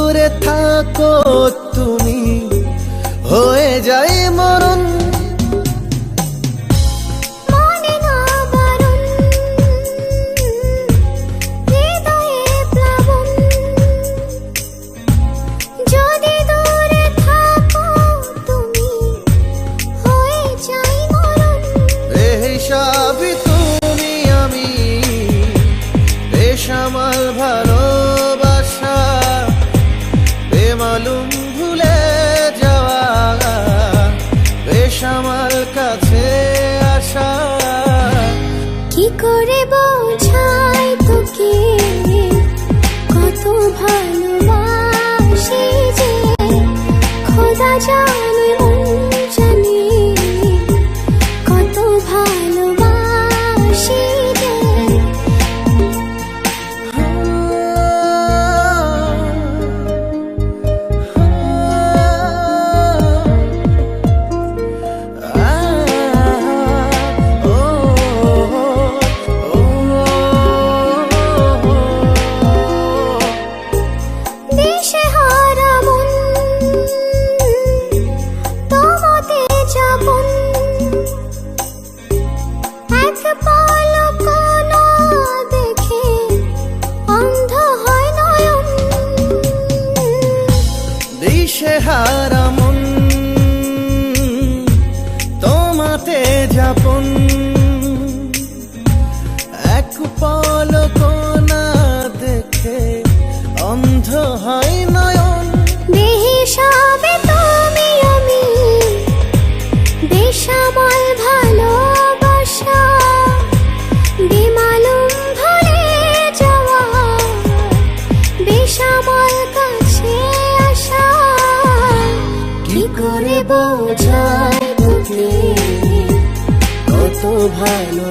দূরে থাকো তুমি হয়ে যাই মরণ। সবই তুমি আমি বেসামাল ভালোবাসা, বেমালুম ভুলে যাওয়া, বেসামাল কাছে আসা। কি করে বোঝাই তোকে কত ভালোবাসি যে, খোদা জানে মন জানে কত ভালোবাসি যে। দেশে হারা মন তোমাতে যাপন, এক পলক না দেখে অন্ধ হয় নয়ন। দিশে হারা মন তোমাতে যাপন, এক পলক না দেখে অন্ধ হয় নয়ন। দেহে সবে তুমি আমি বেসামাল ভালোবাসা, বেমালুম ভুলে যাওয়া, বেসামাল কাছে আসা। কি করে বোঝাই তোকে কত ভালো